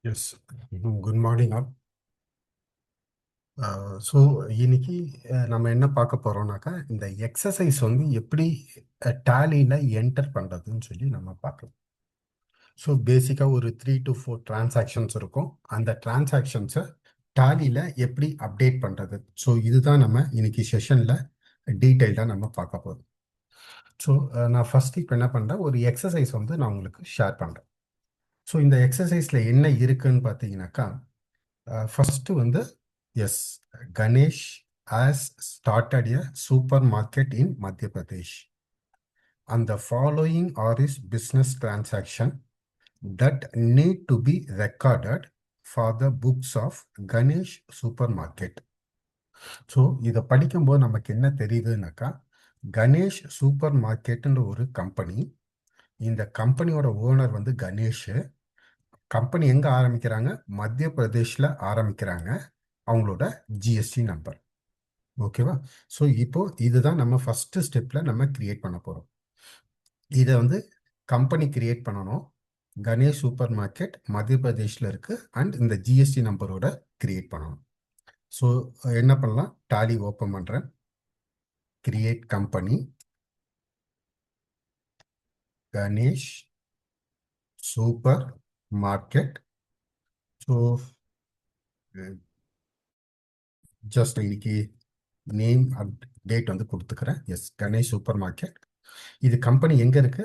S. Good morning all. So இன்னைக்கு நம்ம என்ன பார்க்க போறோம்னாக்கா, இந்த எக்ஸசைஸ் வந்து எப்படி டேலியில் என்டர் பண்ணுறதுன்னு சொல்லி நம்ம பார்க்கலாம். ஸோ பேசிக்காக ஒரு 3 to 4 டிரான்சாக்ஷன்ஸ் இருக்கும். அந்த டிரான்சாக்ஷன்ஸை டேலியில் எப்படி அப்டேட் பண்ணுறது, ஸோ இதுதான் நம்ம இன்னைக்கு செஷனில் டீட்டெயில்டாக நம்ம பார்க்க போகிறோம். ஸோ நான் ஃபஸ்ட்டு இப்போ என்ன பண்ணுறேன், ஒரு எக்ஸசைஸ் வந்து நான் உங்களுக்கு ஷேர் பண்ணுறேன். ஸோ இந்த எக்ஸசைஸில் என்ன இருக்குன்னு பார்த்தீங்கன்னாக்கா, ஃபஸ்ட்டு வந்து yes, Ganesh has started a supermarket in Madhya Pradesh, and the following are his business transaction that need to be recorded for the books of Ganesh Supermarket. So இதை படிக்கும்போது நமக்கு என்ன தெரியுதுனாக்கா, கணேஷ் சூப்பர் மார்க்கெட்டுன்ற ஒரு கம்பெனி. இந்த கம்பெனியோட ஓனர் வந்து Ganesh. Company எங்கே ஆரம்பிக்கிறாங்க? மத்திய பிரதேஷில் ஆரம்பிக்கிறாங்க. அவங்களோட ஜிஎஸ்டி நம்பர். ஓகேவா? ஸோ இப்போ இதுதான் நம்ம ஃபஸ்ட்டு ஸ்டெப்பில் நம்ம கிரியேட் பண்ண போகிறோம். இதை வந்து கம்பெனி கிரியேட் பண்ணணும். கணேஷ் சூப்பர் மார்க்கெட் மத்திய பிரதேஷில் இருக்குது அண்ட் இந்த ஜிஎஸ்டி நம்பரோட கிரியேட் பண்ணணும். ஸோ என்ன பண்ணலாம், டாலி ஓப்பன் பண்ணுறேன், create company Ganesh supermarket. So just இன்னைக்கு நேம் டேட் வந்து கொடுத்துக்கிறேன். Yes, Ganesh supermarket. இது கம்பெனி எங்கே இருக்கு?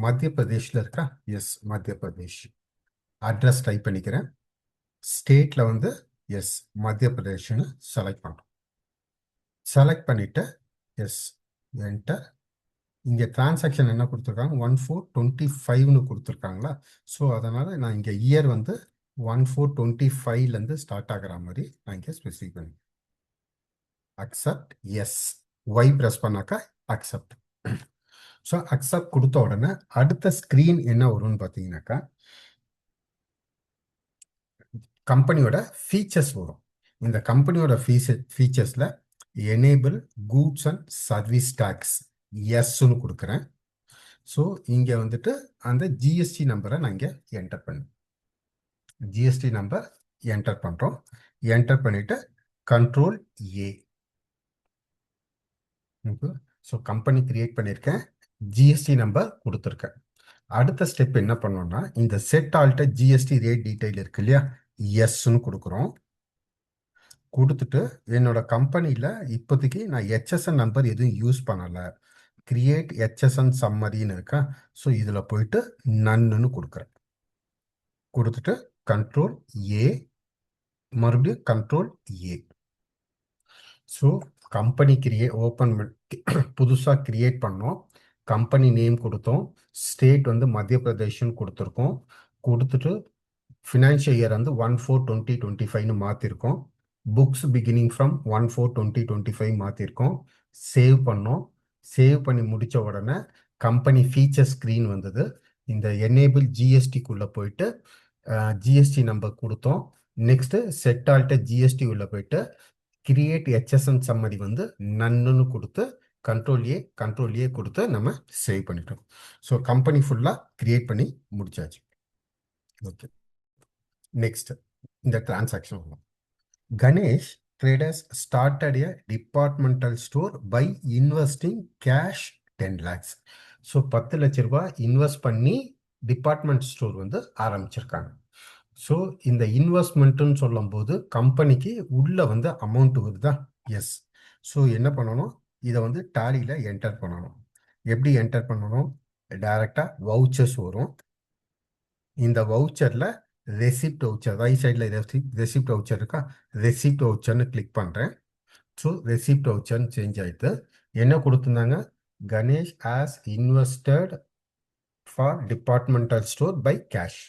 மத்திய பிரதேஷில் இருக்கா? எஸ், மத்திய பிரதேஷ். அட்ரஸ் டைப் பண்ணிக்கிறேன். ஸ்டேட்டில் வந்து எஸ் மத்திய பிரதேஷ்னு செலக்ட் பண்ணுறோம். செலக்ட் பண்ணிவிட்டு எஸ் என்டர். இங்கே டிரான்சாக்ஷன் என்ன கொடுத்துருக்காங்க? 1425னு கொடுத்துருக்காங்களா? ஸோ அதனால் நான் இங்கே இயர் வந்து 1425லேருந்து ஸ்டார்ட் ஆகிற மாதிரி நான் இங்கே ஸ்பெசிஃபை பண்ணி அக்செப்ட். எஸ், ஒய் ப்ரெஸ் பண்ணாக்கா அக்செப்ட். ஸோ அக்செப்ட் கொடுத்த உடனே அடுத்த ஸ்க்ரீன் என்ன வரும்னு பார்த்தீங்கன்னாக்கா, கம்பெனியோட ஃபீச்சர்ஸ் வரும். இந்த கம்பெனியோட ஃபீச்சர்ஸில் enable goods and service tax எஸ்ன்னு கொடுக்குறேன். ஸோ இங்கே வந்துட்டு அந்த ஜிஎஸ்டி நம்பரை நான் இங்கே என்டர் பண்ணேன். ஜிஎஸ்டி நம்பர் என்டர் பண்ணுறோம். என்டர் பண்ணிவிட்டு control A. So company create பண்ணியிருக்கேன், ஜிஎஸ்டி நம்பர் கொடுத்துருக்கேன். அடுத்த ஸ்டெப் என்ன பண்ணோம்னா, இந்த செட் ஆல்ட்ட ஜிஎஸ்டி ரேட் டீடைல் இருக்கு இல்லையா, எஸ்ன்னு கொடுக்குறோம். கொடுத்துட்டு என்னோட கம்பெனியில் இப்போதைக்கு நான் ஹெச்எஸ்என் நம்பர் எதுவும் யூஸ் பண்ணலை, கிரியேட் ஹெச்எஸ்என் சம்மரின்னு இருக்கா. ஸோ இதில் போயிட்டு நன்னு கொடுக்குறேன். கொடுத்துட்டு கண்ட்ரோல் ஏ, மறுபடியும் control A. So company open புதுசாக கிரியேட் பண்ணோம். கம்பெனி நேம் கொடுத்தோம். ஸ்டேட் வந்து மத்திய பிரதேஷ்னு கொடுத்துருக்கோம். கொடுத்துட்டு ஃபினான்ஷியல் இயர் வந்து 1/4/2025னு மாற்றிருக்கோம். புக்ஸ் பிகினிங் ஃப்ரம் 1/4/2025 மாற்றிருக்கோம். சேவ் பண்ணோம். சேவ் பண்ணி முடித்த உடனே கம்பெனி ஃபீச்சர் ஸ்க்ரீன் வந்தது. இந்த எனேபிள் ஜிஎஸ்டிக்குள்ளே போயிட்டு ஜிஎஸ்டி நம்பர் கொடுத்தோம். நெக்ஸ்ட்டு செட் ஆல்ட்ட ஜிஎஸ்டி உள்ளே போயிட்டு கிரியேட் ஹெச்எஸ்என் சம்மரி வந்து நன்னு கொடுத்து கண்ட்ரோல் ஏ கொடுத்து நம்ம சேவ் பண்ணிட்டோம். ஸோ கம்பெனி ஃபுல்லாக கிரியேட் பண்ணி முடிச்சாச்சு. ஓகே, நெக்ஸ்ட் இந்த டிரான்சாக்ஷன் வரும். Ganesh traders started a departmental store by investing cash 10 lakhs. So 10 லட்ச ரூபாய் இன்வெஸ்ட் பண்ணி டிபார்ட்மெண்ட் ஸ்டோர் வந்து ஆரம்பிச்சிருக்காங்க. ஸோ இந்த இன்வெஸ்ட்மெண்ட்டுன்னு சொல்லும்போது கம்பெனிக்கு உள்ள வந்து அமௌண்ட் வருதா? எஸ். ஸோ என்ன பண்ணணும், இதை வந்து டாலியில் என்டர் பண்ணணும். எப்படி என்டர் பண்ணணும்? டைரெக்டாக வவுச்சர்ஸ் வரும். இந்த வவுச்சரில் ரெசிப்ட் வவுச்சர், ரைட் சைடில் ரெசிப்ட் வவுச்சர் இருக்கா, ரெசிப்ட் வவுச்சர்னு கிளிக் பண்ணுறேன். ஸோ ரெசிப்ட் வவுச்சர்னு சேஞ்ச் ஆகிட்டு என்ன கொடுத்துருந்தாங்க? Ganesh has invested for departmental store by cash.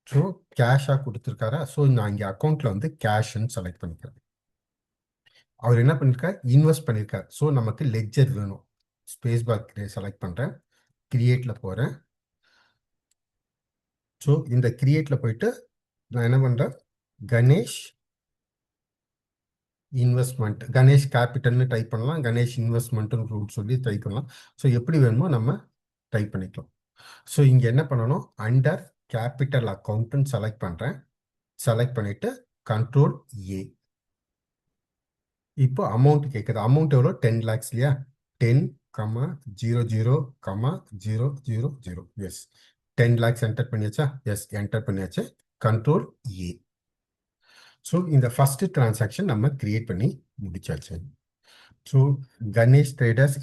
So கேஷாக கொடுத்துருக்காரா? ஸோ நான் இங்கே அக்கௌண்ட்டில் வந்து கேஷ்ன்னு செலக்ட் பண்ணிக்கிறேன். அவர் என்ன பண்ணியிருக்கார்? இன்வெஸ்ட் பண்ணியிருக்கார். ஸோ நமக்கு லெட்ஜர் வேணும். ஸ்பேஸ் பார் செலக்ட் பண்ணுறேன், கிரியேட்டில் போகிறேன். ஸோ இந்த கிரியேட்டில் போயிட்டு நான் என்ன பண்ணுறேன், கணேஷ் இன்வெஸ்ட்மெண்ட், கணேஷ் கேபிட்டல்னு டைப் பண்ணலாம், கணேஷ் இன்வெஸ்ட்மெண்ட்டுன்னு சொல்லி டைப் பண்ணலாம். ஸோ எப்படி வேணுமோ நம்ம டைப் பண்ணிக்கலாம். ஸோ இங்கே என்ன பண்ணணும், அண்டர் கேபிட்டல் அக்கௌண்ட்னு செலக்ட் பண்ணுறேன். செலக்ட் பண்ணிட்டு கண்ட்ரோல் ஏ. இப்போ அமௌண்ட் கேட்குது. அமௌண்ட் எவ்வளோ? 10 lakhs இல்லையா? 10, 00, 000. எஸ், 10 lakhs என்டர் பண்ணியாச்சா? எஸ், என்டர் பண்ணியாச்சு. Control A. ஸோ இந்த ஃபர்ஸ்ட் டிரான்சாக்ஷன் நம்ம கிரியேட் பண்ணி முடிச்சாச்சு. So Ganesh traders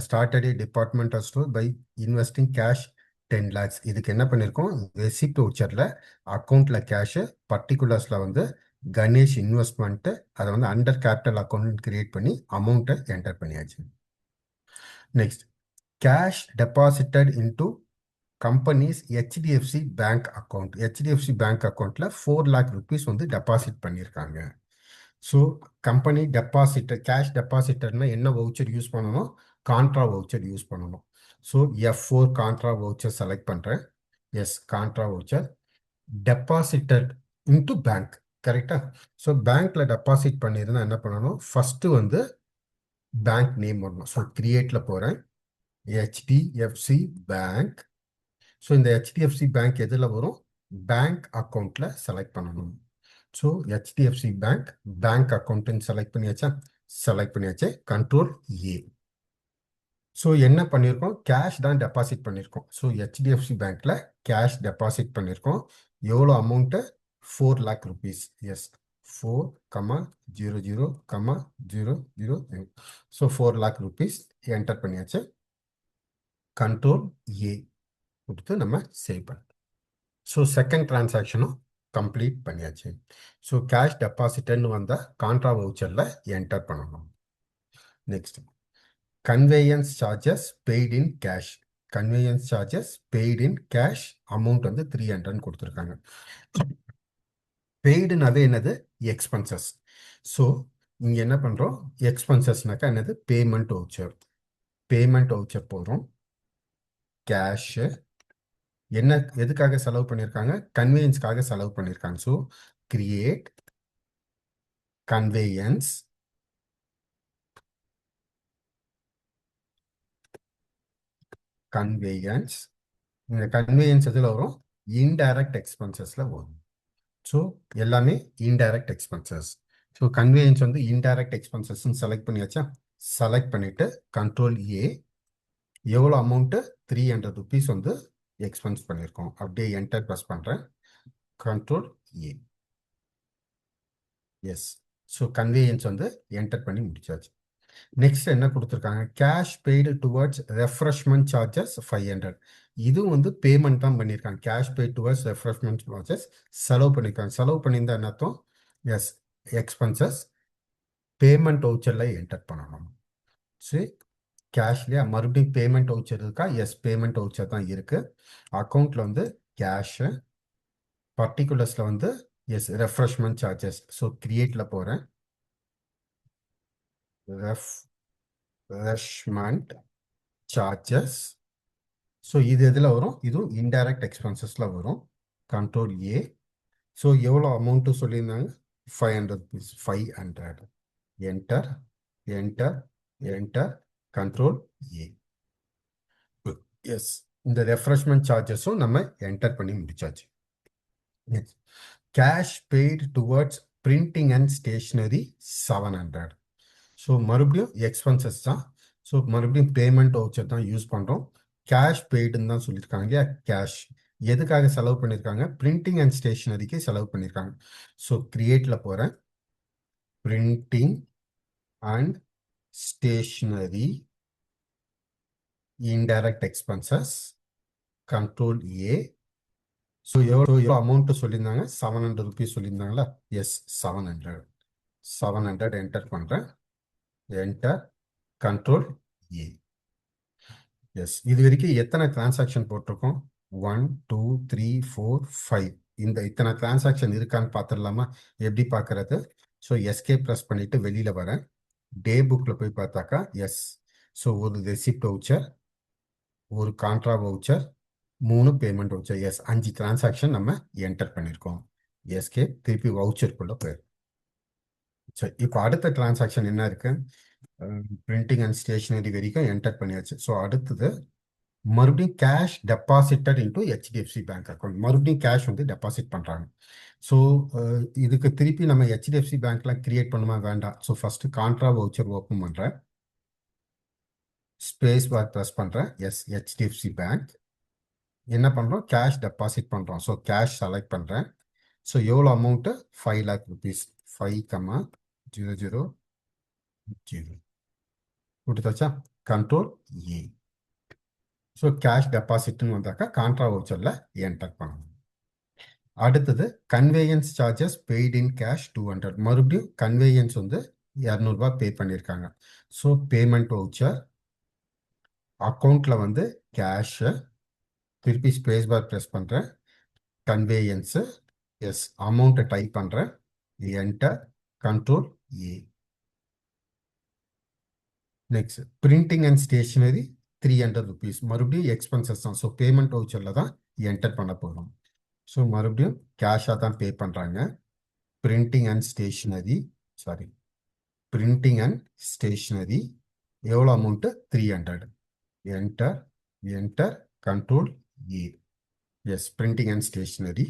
started a departmental store by investing cash 10 lakhs. இதுக்கு என்ன பண்ணியிருக்கோம்? ரெசிப்ட் வவுச்சரில் அக்கௌண்ட்டில் கேஷு, பர்டிகுலர்ஸில் வந்து கணேஷ் இன்வெஸ்ட்மெண்ட்டு, அதை வந்து அண்டர் கேபிட்டல் அக்கௌண்ட் கிரியேட் பண்ணி அமௌண்ட்டை என்டர் பண்ணியாச்சு. Next, cash deposited into company's HDFC bank account. HDFC bank அக்கௌண்ட்டில் 4 lakh rupees வந்து டெபாசிட் பண்ணியிருக்காங்க. ஸோ கம்பெனி டெபாசிட்டர், கேஷ் டெபாசிட்டர்னா என்ன வவுச்சர் யூஸ் பண்ணணும்? கான்ட்ரா வவுச்சர் யூஸ் பண்ணணும். So F4 contra voucher select பண்ணுறேன். Yes, contra voucher deposited into bank. கரெக்டா? So பேங்க்ல டெபாசிட் பண்ணியிருந்தா என்ன பண்ணணும்? ஃபர்ஸ்ட் வந்து பேங்க் நேம் வரணும். ஸோ கிரியேட்ல போகிறேன். HDFC bank. ஸோ இந்த ஹெச்டிஎஃப்சி பேங்க் எதில் வரும்? பேங்க் அக்கௌண்ட்ல செலக்ட் பண்ணணும். ஸோ ஹெச்டிஎஃப்சி பேங்க் பேங்க் அக்கௌண்ட்னு செலக்ட் பண்ணியாச்சா? செலக்ட் பண்ணியாச்சு. Control A. ஸோ என்ன பண்ணியிருக்கோம்? கேஷ் தான் டெபாசிட் பண்ணியிருக்கோம். ஸோ ஹெச்டிஎஃப்சி பேங்க்ல கேஷ் டெபாசிட் பண்ணியிருக்கோம். எவ்வளோ அமௌண்ட்டு? 4 lakh rupees. Yes, 4,00,00,000. So 4 lakh rupees enter பண்ணியாச்சு. கண்ட்ரோல் ஏ கொடுத்து நம்ம சேவ் பண்ணோம். ஸோ செகண்ட் டிரான்சாக்ஷனும் கம்ப்ளீட் பண்ணியாச்சு. ஸோ கேஷ் டெபாசிட்னு வந்தால் கான்ட்ரா வவுச்சரில் என்டர் பண்ணணும். Next, conveyance charges paid in cash. Conveyance charges paid in cash amount வந்து 300 கொடுத்துருக்காங்க. பெய்டுனாவே என்னது? எக்ஸ்பென்சஸ். ஸோ இங்கே என்ன பண்ணுறோம்? எக்ஸ்பென்சஸ்னாக்கா என்னது? Payment voucher. பேமெண்ட் வவுச்சர் போகிறோம். கேஷு என்ன எதுக்காக செலவு பண்ணியிருக்காங்க? கன்வேயன்ஸ்க்காக செலவு பண்ணியிருக்காங்க. So create conveyance conveyance. இந்த கன்வேயன்ஸ் எதில் வரும்? இன்டைரக்ட் எக்ஸ்பென்சஸில் வரும். ஸோ எல்லாமே இன்டைரக்ட் எக்ஸ்பென்சஸ். ஸோ கன்வேயன்ஸ் வந்து இன்டைரக்ட் எக்ஸ்பென்சஸ்ன்னு செலக்ட் பண்ணியாச்சா? செலக்ட் பண்ணிவிட்டு கண்ட்ரோல் ஏ. எவ்வளோ அமௌண்ட்டு? 300 rupees வந்து எக்ஸ்பென்ஸ் பண்ணியிருக்கோம். அப்படியே என்டர் ப்ரெஸ் பண்ணுறேன். Control A. Yes, so conveyance வந்து என்டர் பண்ணி முடிச்சாச்சு. நெக்ஸ்ட் என்ன கொடுத்துருக்காங்க? Cash paid towards refreshment charges 500. இதுவும் வந்து பேமெண்ட் தான் பண்ணியிருக்காங்க. Cash paid towards refreshment charges செலவு பண்ணியிருக்காங்க. செலவு பண்ணியிருந்தா என்ன அர்த்தம்? எஸ், எக்ஸ்பென்சஸ் பேமெண்ட் வவுச்சரில் என்டர் பண்ணணும். சரி, கேஷ்லேயே மறுபடியும் பேமெண்ட் வவுச்சர் இருக்கா? எஸ், பேமெண்ட் வவுச்சர் தான் இருக்கு. அக்கௌண்ட்ல வந்து கேஷு, பர்டிகுலர்ஸில் வந்து எஸ் ரெஃப்ரெஷ்மெண்ட் சார்ஜஸ். ஸோ கிரியேட்ல போகிறேன். Refreshment charges. ஸோ இது எதில் வரும்? இதுவும் இன்டைரக்ட் எக்ஸ்பென்சஸில் வரும். Control A. ஸோ எவ்வளோ அமௌண்ட்டு சொல்லியிருந்தாங்க? 500 rupees. 500. Enter enter enter. Control A. Yes, இந்த ரெஃப்ரெஷ்மெண்ட் சார்ஜஸும் நம்ம என்டர் பண்ணி முடிச்சாச்சு. Cash paid towards printing and stationery 700. So மறுபடியும் எக்ஸ்பென்சஸ் தான். ஸோ மறுபடியும் பேமெண்ட் வவுச்சர் தான் யூஸ் பண்ணுறோம். கேஷ் பெய்டுன்னு தான் சொல்லியிருக்காங்க இல்லையா? கேஷ் எதுக்காக செலவு பண்ணியிருக்காங்க? பிரிண்டிங் அண்ட் ஸ்டேஷ்னரிக்கு செலவு பண்ணியிருக்காங்க. ஸோ கிரியேட்ல போகிறேன். Printing and stationery indirect expenses. Control A. So எவ்வளோ அமௌண்ட்டு சொல்லியிருந்தாங்க? 700 rupees சொல்லியிருந்தாங்களா? எஸ், 700. 700 என்டர் பண்ணுறேன். என்டர். Control A. எஸ், இது வரைக்கும் எத்தனை டிரான்சாக்ஷன் போட்டிருக்கோம்? 1, 2, 3, 4, 5. இந்த இத்தனை டிரான்சாக்ஷன் இருக்கான்னு பார்த்துடலாமா? எப்படி பார்க்கறது? ஸோ எஸ்கேப் ப்ரெஸ் பண்ணிட்டு வெளியில வரேன். டே புக்கில் போய் பார்த்தாக்கா எஸ். ஸோ ஒரு ரெசிப்ட் வவுச்சர், ஒரு contra voucher, 3 payment voucher. Yes, 5 transaction நம்ம என்டர் பண்ணியிருக்கோம். எஸ்கேப், திருப்பி வவுச்சருக்குள்ள போயிடும். சரி, இப்போ அடுத்த டிரான்சாக்ஷன் என்ன இருக்கு? பிரிண்டிங் அண்ட் ஸ்டேஷனரி வரைக்கும் என்டர் பண்ணியாச்சு. ஸோ அடுத்தது மறுபடியும் cash deposited into HDFC bank account, மறுபடியும் கேஷ் வந்து டெபாசிட் பண்ணுறாங்க. ஸோ இதுக்கு திருப்பி நம்ம ஹெச்டிஎஃப்சி பேங்க்லாம் கிரியேட் பண்ணுமா வேண்டாம். So first contra voucher open பண்ணுறேன், ஸ்பேஸ் பார் ப்ரெஸ் பண்ணுறேன், எஸ் ஹெச்டிஎஃப்சி பேங்க். என்ன பண்ணுறோம், கேஷ் டெபாசிட் பண்ணுறோம். ஸோ கேஷ் செலக்ட் பண்ணுறேன். ஸோ எவ்வளோ அமௌண்ட்டு, 5,00,000 rupees, 5,000 கொடுத்தாச்சா, கண்ட்ரோல் ஏ. ஸோ கேஷ் டெபாசிட்னு வந்தாக்கா கான்ட்ரா வவுச்சரில் என்டர் பண்ணணும். அடுத்தது conveyance charges paid in cash 200, மறுபடியும் கன்வேயன்ஸ் வந்து 200 பே பண்ணியிருக்காங்க. ஸோ பேமெண்ட் வவுச்சர் அக்கௌண்ட்டில் வந்து கேஷு, திருப்பி ஸ்பேஸ் பார் ப்ரெஸ் பண்ணுறேன், கன்வேயன்ஸு, எஸ் அமௌண்ட்டை டைப் பண்ணுறேன், enter, control A. Next printing and stationery 300 rupees, மறுபடியும் எக்ஸ்பென்சஸ் தான். ஸோ பேமெண்ட் வவுச்சரில் தான் என்டர் பண்ண போகிறோம். ஸோ மறுபடியும் கேஷாக தான் பே பண்ணுறாங்க. Printing and stationery, sorry, printing and stationery எவ்வளோ amount, 300, enter, enter, control A. Yes printing and stationery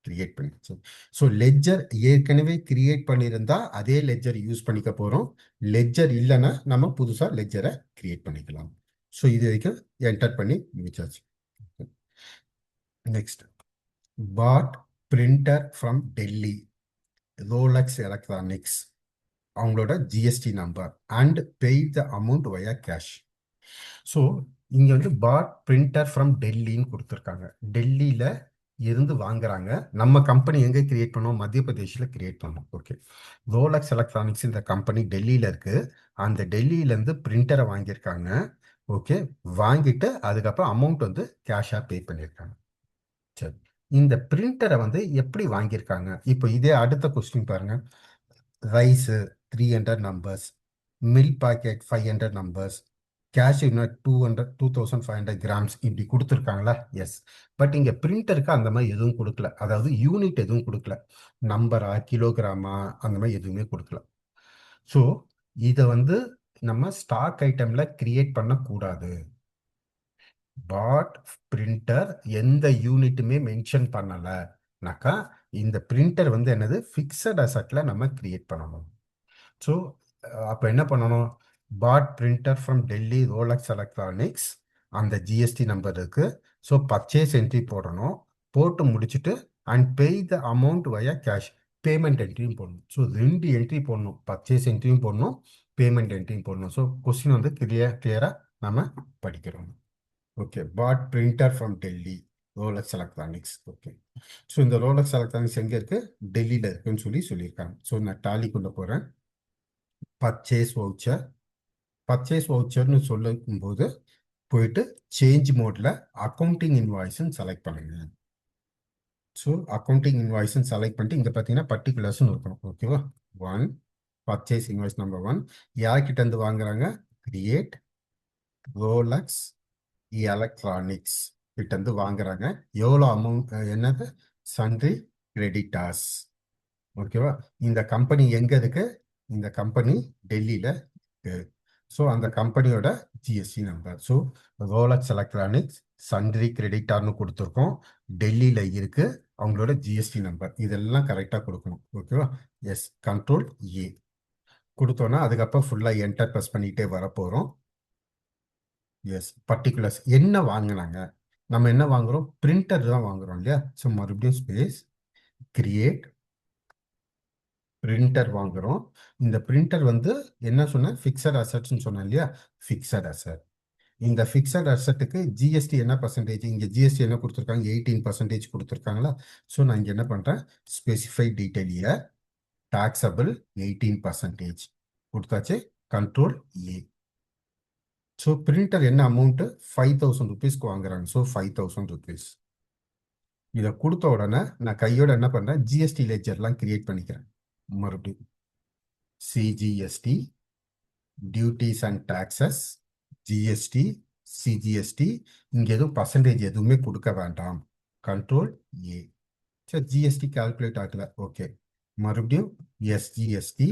create பண்ணிச்சு. ஸோ லெட்ஜர் ஏற்கனவே கிரியேட் பண்ணியிருந்தா அதே லெட்ஜர் யூஸ் பண்ணிக்க போகிறோம். லெட்ஜர் இல்லைன்னா நம்ம புதுசாக லெட்ஜரை கிரியேட் பண்ணிக்கலாம். ஸோ இது வரைக்கும் என்டர் பண்ணி முடிச்சாச்சு. Next, bought printer from Delhi, Rolex electronics, அவங்களோட GST number and paid the amount via cash. So இங்கே வந்து பாட் பிரிண்டர் ஃப்ரம் டெல்லின்னு கொடுத்துருக்காங்க. டெல்லியில் இருந்து வாங்குறாங்க. நம்ம கம்பெனி எங்கே கிரியேட் பண்ணோம், மத்திய பிரதேஷில் கிரியேட் பண்ணோம். ஓகே, ரோலக்ஸ் எலக்ட்ரானிக்ஸ் இந்த கம்பெனி டெல்லியில் இருக்குது. அந்த டெல்லியிலேருந்து பிரிண்டரை வாங்கியிருக்காங்க. ஓகே, வாங்கிட்டு அதுக்கப்புறம் அமௌண்ட் வந்து கேஷாக பே பண்ணியிருக்காங்க. சரி, இந்த பிரிண்டரை வந்து எப்படி வாங்கியிருக்காங்க, இப்போ இதே அடுத்த கொஸ்டின் பாருங்க. Rice 300 numbers, milk packet 500 numbers, cashew nut 2,500 grams இப்படி கொடுத்துருக்காங்களா? எஸ். பட் இங்கே பிரிண்டருக்கு அந்த மாதிரி எதுவும் கொடுக்கல, அதாவது யூனிட் எதுவும் கொடுக்கல, நம்பரா கிலோகிராமா அந்த மாதிரி எதுவுமே கொடுக்கல. ஸோ இதை வந்து நம்ம ஸ்டாக் ஐட்டம்ல கிரியேட் பண்ணக்கூடாது. பாட் பிரிண்டர் எந்த யூனிட்டுமே மென்ஷன் பண்ணலைனாக்கா இந்த பிரிண்டர் வந்து என்னது, ஃபிக்ஸட் அசெட்ல நம்ம கிரியேட் பண்ணணும். ஸோ அப்போ என்ன பண்ணணும், bought printer from Delhi Rolex electronics, அந்த ஜிஎஸ்டி நம்பர் இருக்கு. ஸோ பர்ச்சேஸ் என்ட்ரி போடணும், போட்டு முடிச்சுட்டு and pay the amount via cash, payment என்ட்ரியும் போடணும். ஸோ 2 என்ட்ரி போடணும், பர்ச்சேஸ் என்ட்ரியும் போடணும், பேமெண்ட் என்ட்ரியும் போடணும். ஸோ கொஸ்டின் வந்து கிளியராக நம்ம படிக்கிறோம். Okay, bought printer from Delhi Rolex electronics. Okay, so இந்த ரோலக்ஸ் எலக்ட்ரானிக்ஸ் எங்கே இருக்கு, டெல்லியில் இருக்குன்னு சொல்லியிருக்காங்க. ஸோ நான் டாலிக்குள்ளே போகிறேன். பர்ச்சேஸ் வவுச்சர், பர்ச்சேஸ் வவுச்சர்னு சொல்லும்போது போயிட்டு சேஞ்ச் மோடில் அக்கௌண்டிங் இன்வாய்ஸ்ன்னு செலக்ட் பண்ணுங்க. ஸோ அக்கௌண்டிங் இன்வாய்ஸ்ன்னு செலக்ட் பண்ணிட்டு இங்கே பார்த்தீங்கன்னா பர்டிகுலர்ஸ்னு இருக்கணும். ஓகேவா, 1 பர்ச்சேஸ் இன்வாய்ஸ் நம்பர் 1 யார்கிட்ட இருந்து வாங்குறாங்க, கிரியேட் ரோலக்ஸ் எலக்ட்ரானிக்ஸ் கிட்ட இருந்து வாங்குறாங்க. எவ்வளோ அமௌண்ட், என்னது, சன்ட்ரி கிரெடிட்டார்ஸ். ஓகேவா, இந்த கம்பெனி எங்க இருக்கு, இந்த கம்பெனி டெல்லியில இருக்கு. ஸோ அந்த கம்பெனியோட GST number, so Rolex electronics sundry கிரெடிட்டார்னு கொடுத்துருக்கோம், டெல்லியில இருக்கு, அவங்களோட ஜிஎஸ்டி நம்பர் இதெல்லாம் கரெக்டாக கொடுக்கணும். ஓகேவா, எஸ் கண்ட்ரோல் ஏ கொடுத்தோன்னா அதுக்கப்புறம் ஃபுல்லாக என்டர் ப்ரெஸ் பண்ணிகிட்டே வரப்போகிறோம். எஸ் பர்டிகுலர்ஸ் என்ன வாங்கினாங்க, நம்ம என்ன வாங்குறோம், பிரிண்டர் தான் வாங்குறோம் இல்லையா. ஸோ மறுபடியும் ஸ்பேஸ் கிரியேட் பிரிண்டர் வாங்குறோம். இந்த பிரிண்டர் வந்து என்ன சொன்னேன், ஃபிக்ஸட் அசெட்ஸ்ன்னு சொன்னேன் இல்லையா, ஃபிக்ஸட் அசெட். இந்த ஃபிக்ஸட் அசெட்டுக்கு ஜிஎஸ்டி என்ன பர்சன்டேஜ், இங்கே ஜிஎஸ்டி என்ன கொடுத்துருக்காங்க, 18% கொடுத்துருக்காங்களா. ஸோ நான் இங்கே என்ன பண்ணுறேன், ஸ்பெசிஃபை டீட்டெயில் இயர் டாக்ஸபிள் 18% கொடுத்தாச்சு, கண்ட்ரோல் ஏ. ஸோ பிரிண்டர் என்ன அமௌண்ட்டு, 5,000 rupeesக்கு வாங்குறாங்க. So 5,000 rupees. இதை கொடுத்த உடனே நான் கையோட என்ன பண்ணுறேன், ஜிஎஸ்டி லெட்ஜர்லாம் கிரியேட் பண்ணிக்கிறேன். மறுபடியும் CGST, duties and taxes, GST, CGST, இங்கே எதுவும் பர்சன்டேஜ் எதுவுமே கொடுக்க வேண்டாம், கண்ட்ரோல் ஏ. சரி, ஜிஎஸ்டி கால்குலேட் ஆகல. ஓகே, மறுபடியும் SGST,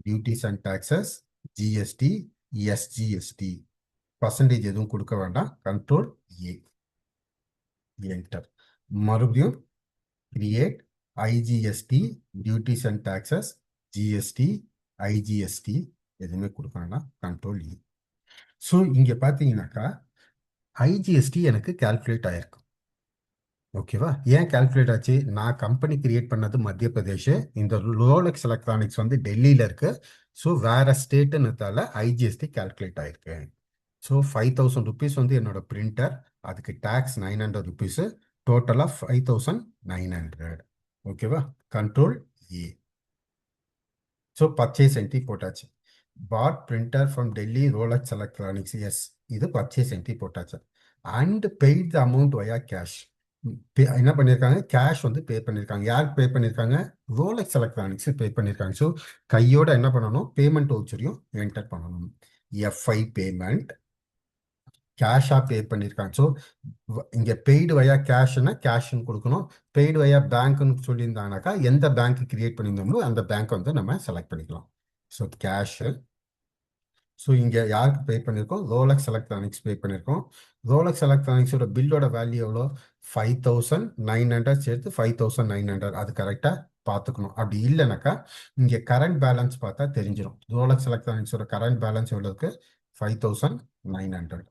duties and taxes, GST, SGST percentage எதுவும் கொடுக்க வேண்டாம். Control A, enter. மறுபடியும் create IGST, duties and taxes, GST, IGST எதுவுமே கொடுக்க வேண்டாம். Control E. ஸோ இங்கே பார்த்தீங்கன்னாக்கா ஐஜிஎஸ்டி எனக்கு கால்குலேட் ஆயிருக்கு. ஓகேவா? ஏன் கால்குலேட் ஆச்சு? நான் கம்பெனி கிரியேட் பண்ணது மத்திய பிரதேஷ், இந்த ரோலெக்ஸ் எலக்ட்ரானிக்ஸ் வந்து டெல்லியில் இருக்கு. ஸோ வேற ஸ்டேட்டுன்னு ஐஜிஎஸ்டி கால்குலேட் ஆயிருக்கு. ஸோ 5000 ருபீஸ் வந்து என்னோட பிரிண்டர், அதுக்கு டேக்ஸ் 900 ருபீஸு, டோட்டலாக 5900. ஓகேவா? Control A. So purchase entry போட்டாச்சு. Bought printer from Delhi Rolex electronics, yes, இது பர்ச்சேஸ் என்ட்ரி போட்டாச்சு. And paid the amount via cash. என்ன பண்ணியிருக்காங்க? கேஷ் வந்து பே பண்ணியிருக்காங்க. யாருக்கு பே பண்ணியிருக்காங்க? ரோலக்ஸ் எலக்ட்ரானிக்ஸ் பே பண்ணியிருக்காங்க. ஸோ கையோட என்ன பண்ணணும்? பேமெண்ட் வவுச்சரையும் என்டர் பண்ணணும். எஃப்ஐ பேமெண்ட் கேஷாக பே பண்ணியிருக்காங்க. ஸோ இங்கே பெய்டு வயா கேஷ்னா கேஷ்ன்னு கொடுக்கணும். பெய்டு வயா பேங்க்னு சொல்லியிருந்தாங்கனாக்கா எந்த பேங்க் கிரியேட் பண்ணியிருந்தோமோ அந்த பேங்க் வந்து நம்ம செலக்ட் பண்ணிக்கலாம். So cash. ஸோ இங்கே யாருக்கு பே பண்ணியிருக்கோம்? ரோலக்ஸ் எலக்ட்ரானிக்ஸ் பே பண்ணியிருக்கோம். ரோலக்ஸ் எலக்ட்ரானிக்ஸோட பில்லோட வேல்யூ எவ்வளோ? 5900 சேர்த்து 5900. அது கரெக்டாக பார்த்துக்கணும். அப்படி இல்லைனாக்கா இங்கே கரண்ட் பேலன்ஸ் பார்த்தா தெரிஞ்சிடும். ரோலக்ஸ் எலக்ட்ரானிக்ஸோட கரண்ட் பேலன்ஸ் எவ்வளோ இருக்கு? 5900.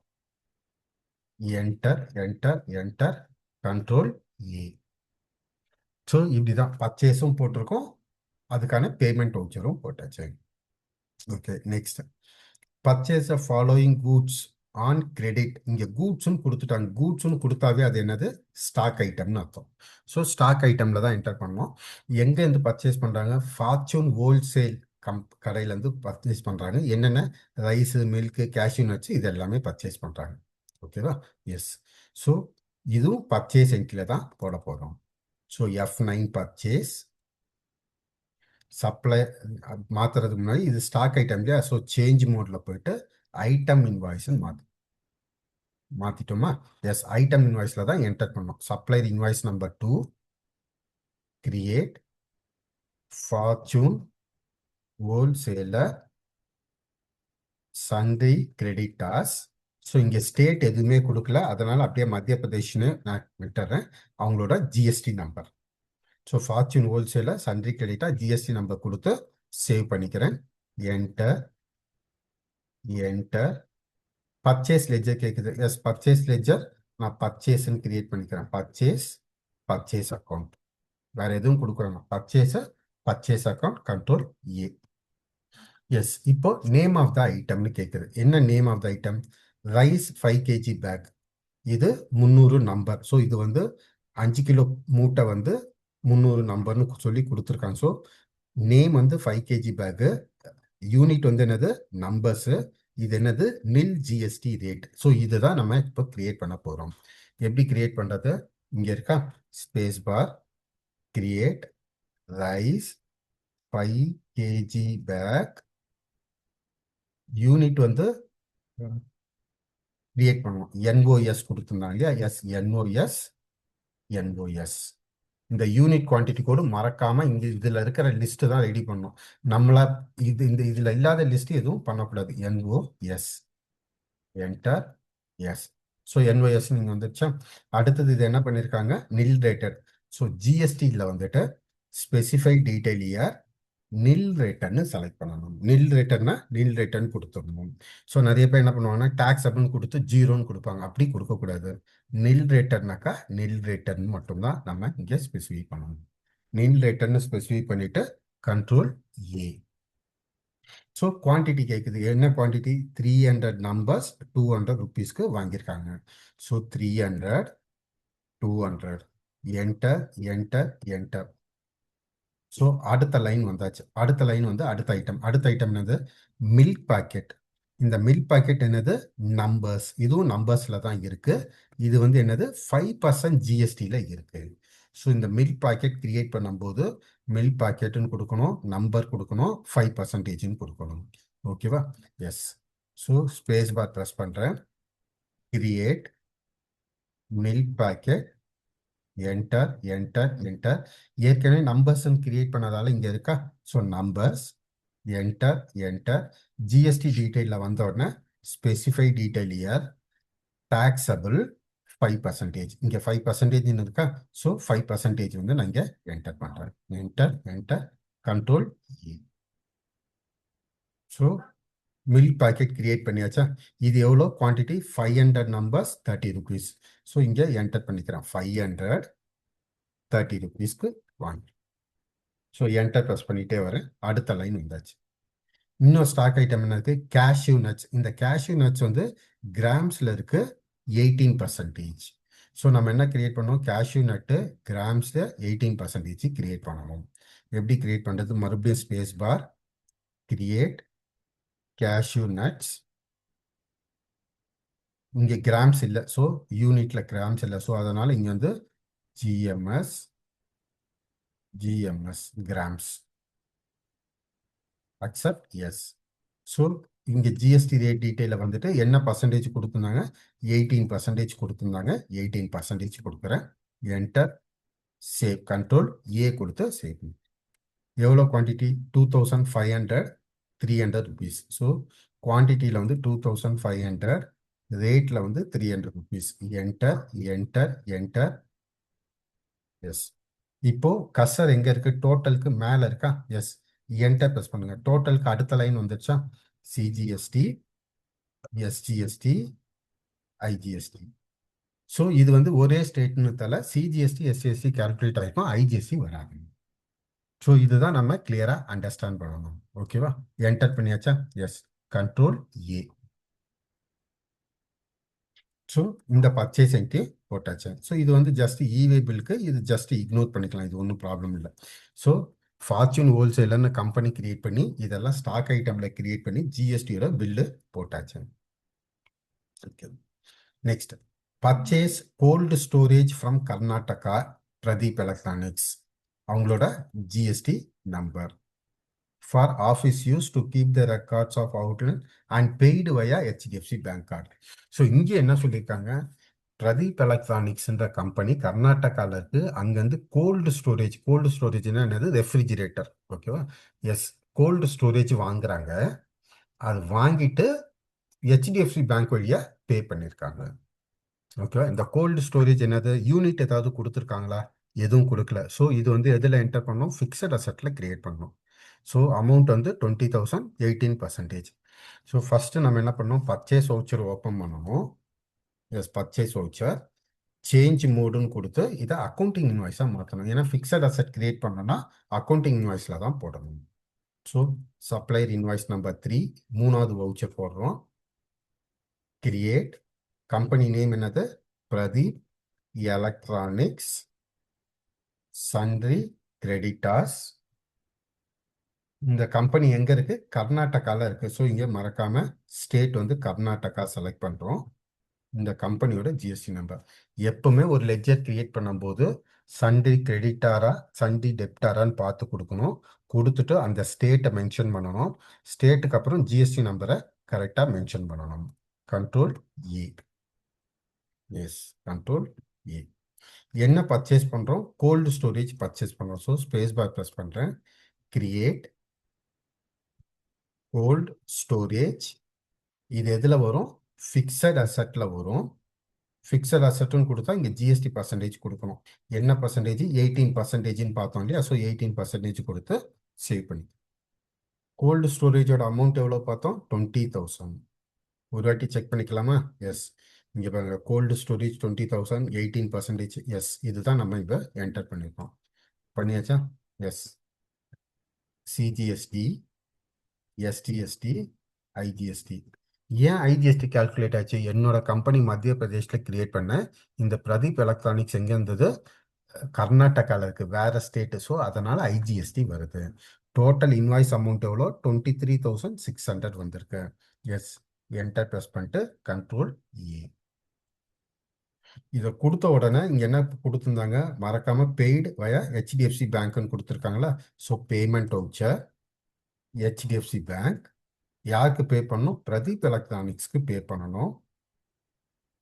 Enter, enter, enter, control A. So இப்படிதான் பர்ச்சேஸும் போட்டிருக்கோம், அதுக்கான பேமெண்ட் வவுச்சரும் போட்டாச்சு. Okay, next. Purchase the following goods on credit. இங்கே கூட்ஸ்னு கொடுத்துட்டாங்க. கூட்ஸ்னு கொடுத்தாவே அது என்னது? ஸ்டாக் ஐட்டம்னு அர்த்தம். ஸோ ஸ்டாக் ஐட்டமில் தான் என்டர் பண்ணோம். எங்கேருந்து பர்ச்சேஸ் பண்ணுறாங்க? ஃபார்ச்சூன் ஹோல்சேல் கடையிலேருந்து பர்ச்சேஸ் பண்ணுறாங்க. என்னென்ன? ரைஸு, மில்க்கு, கேஷ்யூ நட்ஸ் இது எல்லாமே பர்ச்சேஸ் பண்ணுறாங்க. ஓகேவா? எஸ். ஸோ இதுவும் பர்ச்சேஸ் என்ட்ரியில் தான் போட போகிறோம். ஸோ F9 பர்ச்சேஸ் சப்ளை மாற்றுறதுக்கு முன்னாடி இது ஸ்டாக் ஐட்டம் இல்லையா? ஸோ சேஞ்ச் மோடில் போயிட்டு ஐட்டம் இன்வாய்ஸ்ன்னு மாற்றிட்டோமா? எஸ், ஐட்டம் இன்வாய்ஸில் தான் என்டர் பண்ணோம். Supplier invoice number 2, create fortune wholesaler sundry creditors. So இங்கே ஸ்டேட் எதுவுமே கொடுக்கல, அதனால் அப்படியே மத்திய பிரதேஷ்னு நான் விட்டுறேன். அவங்களோட GST number. So fortune wholesaler sundry creditor GST number கொடுத்து சேவ் பண்ணிக்கிறேன். Enter, enter. பர்ச்சேஸ் லெஜர் கேட்குது. எஸ், பர்ச்சேஸ் லெஜர் நான் பர்ச்சேஸ்ன்னு கிரியேட் பண்ணிக்கிறேன். பர்ச்சேஸ் அக்கௌண்ட், வேற எதுவும் கொடுக்குறேன். Purchase account, control A. Yes, இப்போ நேம் ஆஃப் த ஐட்டம்னு கேட்குது. என்ன name of the item? Rice 5 kg pack. இது 300 நம்பர். ஸோ இது வந்து 5 கிலோ மூட்டை வந்து 300 நம்பர்னு சொல்லி கொடுத்துருக்காங்க. ஸோ நேம் வந்து 5 kg பேக்கு. யூனிட் வந்து என்னது? நம்பர்ஸு. இது என்னது? நில் ஜிஎஸ்டி ரேட். ஸோ இதுதான் நம்ம இப்போ கிரியேட் பண்ண போகிறோம். எப்படி கிரியேட் பண்ணுறது? இங்கே இருக்கா? Space bar, create rice 5 kg pack. Unit வந்து கிரியேட் பண்ணுவோம். என்ஓஎஸ் கொடுத்துருந்தாங்க இல்லையா? Yes, NOS. இந்த யூனிட் குவான்டிட்டி கோடு மறக்காம இங்க இதுல இருக்கிற லிஸ்ட் தான் ரெடி பண்ணணும். நம்மளா இதுல இல்லாத லிஸ்ட் எதுவும் பண்ணக்கூடாது. NOS, enter, yes. So NOS நீங்க வந்துருச்சா? அடுத்தது இது என்ன பண்ணியிருக்காங்க? நில் ரேட்டட். ஸோ ஜிஎஸ்டியில் வந்துட்டு ஸ்பெசிஃபை டீடைல் இயர் நில் ரேட்டர்னு செலக்ட் பண்ணணும். நில் ரேட்டர்னு கொடுத்துடணும். ஸோ நிறைய பேர் என்ன பண்ணுவாங்கன்னா டேக்ஸ் அப்படின்னு கொடுத்து 0ன்னு கொடுப்பாங்க. அப்படி கொடுக்கக்கூடாது. நில் ரேட்டர்னாக்கா நில் ரேட்டர்னு மட்டும்தான் நம்ம இங்கே ஸ்பெசிஃபை பண்ணணும். நில் ரேட்டர்னு ஸ்பெசிஃபை பண்ணிட்டு கண்ட்ரோல் ஏ. ஸோ குவான்டிட்டி கேட்குது. என்ன குவான்டிட்டி? 300 நம்பர்ஸ் 200 ருபீஸ்க்கு வாங்கியிருக்காங்க. So 300, 200. Enter, enter, enter. So அடுத்த லைன் வந்தாச்சு. அடுத்த லைன் வந்து அடுத்த ஐட்டம் என்னது? Milk packet. இந்த மில்க் பாக்கெட் என்னது? நம்பர்ஸ். இதுவும் நம்பர்ஸ்ல தான் இருக்கு. இது வந்து என்னது? 5% ஜிஎஸ்டியில் இருக்கு. ஸோ இந்த மில்க் பாக்கெட் கிரியேட் பண்ணும்போது மில்க் பாக்கெட்டுன்னு கொடுக்கணும், நம்பர் கொடுக்கணும், 5%ன்னு கொடுக்கணும். ஓகேவா? Yes. So space bar press பண்ணுறேன். Create milk packet, enter, enter, enter. ஏற்கனவே நம்பர்ஸ் கிரியேட் பண்ணதால இங்க இருக்கா? So numbers, enter, enter. GST detail வந்த உடனே ஸ்பெசிஃபை டீடைல் இயர் taxable 5%. இங்க 5% இருக்கா? ஸோ 5% வந்து நான் இங்க என்டர் பண்றேன். Enter control E. So milk packet create பண்ணியாச்சா? இது எவ்வளோ குவான்டிட்டி? 500 numbers 30 rupees. ஸோ இங்க என்டர் பண்ணிக்கிறேன் 500 30 rupeesக்கு வாங்கி. ஸோ என்டர் ப்ரெஸ் பண்ணிட்டே வரேன். அடுத்த லைன் வந்தாச்சு. இன்னும் ஸ்டாக் ஐட்டம் என்ன இருக்கு? Cashew nuts. இந்த கேஷ்யூ நட்ஸ் வந்து கிராம்ஸ்ல இருக்கு 18%. ஸோ நம்ம என்ன கிரியேட் பண்ணோம்? கேஷ்யூ நட்டு கிராம்ஸ்ல 18% கிரியேட் பண்ணணும். எப்படி கிரியேட் பண்றது? மறுபடியும் space bar, create cashew nuts. இங்க கிராம்ஸ் இல்லை, ஸோ யூனிட்ல கிராம்ஸ் இல்லை, ஸோ அதனால இங்க வந்து GMS grams. Accept yes. So இங்கே ஜிஎஸ்டி ரேட் டீட்டெயிலில் வந்துட்டு என்ன பர்சன்டேஜ் கொடுத்துருந்தாங்க? 18% கொடுத்துருந்தாங்க. 18% கொடுக்குறேன். Enter, save. கண்ட்ரோல் ஏ கொடுத்து சேவ். எவ்வளோ குவான்டிட்டி? 2500 300 rupees. ஸோ குவான்டிட்டியில் வந்து 2500, ரேட்டில் வந்து 300 rupees. Enter enter enter yes. இப்போ கர்சர் எங்க இருக்கு? டோட்டலுக்கு மேல இருக்கா? எஸ். என்டர் பிரஸ் பண்ணுங்க. டோட்டலுக்கு அடுத்த லைன் வந்துருச்சா? CGST, SGST, IGST. ஸோ இது வந்து ஒரே ஸ்டேட்மெண்ட்ல சிஜிஎஸ்டி எஸ்சிஎஸ்டி கால்குலேட் ஆகிருக்கும், ஐஜிஎஸ்டி வராது. ஸோ இதுதான் நம்ம கிளியரா அண்டர்ஸ்டாண்ட் பண்ணணும். ஓகேவா? என்டர் பண்ணியாச்சா? எஸ். Control A. ஸோ இந்த பர்ச்சேஸ் என்ட்ரி போட்டாச்சு. ஸோ இது வந்து ஜஸ்ட் இவே பில்க்கு, இது ஜஸ்ட் இக்னோர் பண்ணிக்கலாம், இது ஒன்றும் ப்ராப்ளம் இல்லை. ஸோ ஃபார்ச்சூன் ஹோல்சேலர்னு கம்பெனி கிரியேட் பண்ணி இதெல்லாம் ஸ்டாக் ஐட்டம்ல கிரியேட் பண்ணி ஜிஎஸ்டியோட பில்லு போட்டாச்சு. Next, purchase cold storage from Karnataka Pradeep electronics. அவங்களோட GST number for office use to keep the records of outlet and paid via HDFC bank card. So இங்கே என்ன சொல்லியிருக்காங்க? பிரதீப் எலக்ட்ரானிக்ஸ்ன்ற கம்பெனி கர்நாடகாவில் இருக்கு. அங்கேருந்து கோல்டு ஸ்டோரேஜ்னா என்னது? ரெஃப்ரிஜிரேட்டர். ஓகேவா? எஸ். கோல்டு ஸ்டோரேஜ் வாங்குறாங்க. அது வாங்கிட்டு ஹெச்டிஎஃப்சி பேங்க் வழியா பே பண்ணியிருக்காங்க. ஓகேவா? இந்த கோல்டு ஸ்டோரேஜ் என்னது? யூனிட் ஏதாவது கொடுத்துருக்காங்களா? எதுவும் கொடுக்கல. ஸோ இது வந்து எதில் என்டர் பண்ணணும்? ஃபிக்ஸட் அசெட்ல கிரியேட் பண்ணணும். ஸோ அமௌண்ட் வந்து 20,000, 18%. ஸோ ஃபர்ஸ்ட் நம்ம என்ன பண்ணோம்? பர்ச்சேஸ் வவுச்சர் ஓப்பன் பண்ணணும். எஸ், பர்ச்சேஸ் வவுச்சர் சேஞ்ச் மோடுன்னு கொடுத்து இதை அக்கௌண்டிங் இன்வாய்ஸாக மாற்றணும். ஏன்னா ஃபிக்ஸட் அசெட் கிரியேட் பண்ணோம்னா அக்கௌண்டிங் இன்வாய்ஸில் தான் போடணும். ஸோ சப்ளையர் இன்வாய்ஸ் நம்பர் 3, மூணாவது வவுச்சர் போடுறோம். கிரியேட். கம்பெனி நேம் என்னது? Pradeep electronics sundry creditors. இந்த கம்பெனி எங்க இருக்கு? கர்நாடகால இருக்கு. ஸோ இங்க மறக்காம ஸ்டேட் வந்து கர்நாடகா செலக்ட் பண்றோம். இந்த கம்பெனியோட ஜிஎஸ்டி நம்பர். எப்பவுமே ஒரு லெட்ஜர் கிரியேட் பண்ணும்போது சன்ரி கிரெடிட்டாரா சன்ரி டெப்டாரான்னு பார்த்து கொடுக்கணும். கொடுத்துட்டு அந்த ஸ்டேட்டை மென்ஷன் பண்ணணும். ஸ்டேட்டுக்கு அப்புறம் ஜிஎஸ்டி நம்பரை கரெக்டாக மென்ஷன் பண்ணணும். Control A. Yes, control A. என்ன பர்ச்சேஸ் பண்ணுறோம்? கோல்டு ஸ்டோரேஜ் பர்ச்சேஸ் பண்ணுறோம். ஸோ ஸ்பேஸ் பார் ப்ரெஸ் பண்ணுறேன். Create cold storage. இது எதில் வரும்? ஃபிக்ஸட் அசெட்டில் வரும். ஃபிக்ஸட் அசெட்டுன்னு கொடுத்தா இங்கே ஜிஎஸ்டி பர்சன்டேஜ் கொடுக்கணும். என்ன பர்சன்டேஜ்? 18%ன்னு பார்த்தோம் இல்லையா? ஸோ 18% கொடுத்து சேவ் பண்ணி. கோல்டு ஸ்டோரேஜோட அமௌண்ட் எவ்வளோ பார்த்தோம்? 20,000. ஒரு வாட்டி செக் பண்ணிக்கலாமா? எஸ். இங்கே பாருங்க, கோல்டு ஸ்டோரேஜ் 20,000, 18%. எஸ், இதுதான் நம்ம இப்போ என்டர் பண்ணியிருக்கோம். பண்ணியாச்சா? எஸ். CGST, SDST, IGST. ஏன் ஐஜிஎஸ்டி கால்குலேட் ஆச்சு? என்னோட கம்பெனி மத்திய பிரதேஷில் கிரியேட் பண்ண. இந்த பிரதீப் எலக்ட்ரானிக்ஸ் எங்கே இருந்தது? கர்நாடகாவில் இருக்கு, வேற ஸ்டேட்டு. ஸோ அதனால ஐஜிஎஸ்டி வருது. டோட்டல் இன்வாய்ஸ் அமௌண்ட் எவ்வளோ? 23,600 வந்திருக்கு. எஸ். என்டர் ப்ரெஸ் பண்ணிட்டு கண்ட்ரோல் ஏ. இதை கொடுத்த உடனே இங்கே என்ன கொடுத்துருந்தாங்க? மறக்காம பெய்டு வயா ஹெச்டிஎஃப்சி பேங்க்னு கொடுத்துருக்காங்களா? So payment voucher HDFC bank. யாருக்கு பே பண்ணணும்? பிரதீப் எலக்ட்ரானிக்ஸ்க்கு பே பண்ணணும்.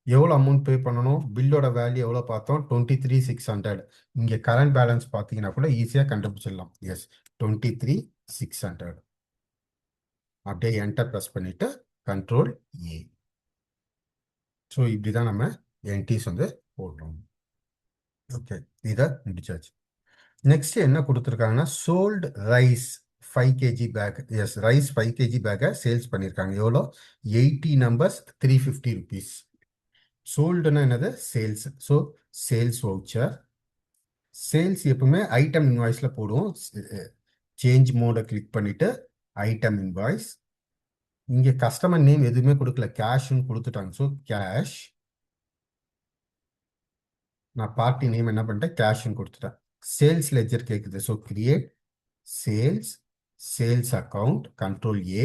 எவ்வளோ அமௌண்ட் பே பண்ணணும்? பில்லோட வேல்யூ எவ்வளோ பார்த்தோம்? 23,600. இங்கே கரண்ட் பேலன்ஸ் பார்த்தீங்கன்னா கூட ஈஸியாக கண்டுபிடிச்சிடலாம். எஸ், 23,600. அப்படியே என்டர் ப்ரெஸ் பண்ணிட்டு கண்ட்ரோல் ஏ. ஸோ இப்படி தான் நம்ம என்ட்ரிஸ் வந்து போடுறோம். ஓகே, இதை முடிச்சாச்சு. நெக்ஸ்ட் என்ன கொடுத்துருக்காங்கன்னா sold rice 5 kg pack. Yes, rice 5 kg பேக்கை சேல்ஸ் பண்ணியிருக்காங்க. எவ்வளோ? 80 நம்பர்ஸ், 350 rupees. சோல்டுனா என்னது? Sales. So sales voucher. Sales எப்பவுமே ஐட்டம் இன்வாய்ஸில் போடுவோம். சேஞ்ச் மோடை கிளிக் பண்ணிட்டு ஐட்டம் இன்வாய்ஸ். இங்கே கஸ்டமர் நேம் எதுவுமே கொடுக்கல, கேஷ்னு கொடுத்துட்டாங்க. So cash. நான் பார்ட்டி நேம் என்ன பண்ணிட்டேன்? கேஷ்னு கொடுத்துட்டேன். சேல்ஸ் லெஜர் கேட்குது. So create sales, sales account, control A.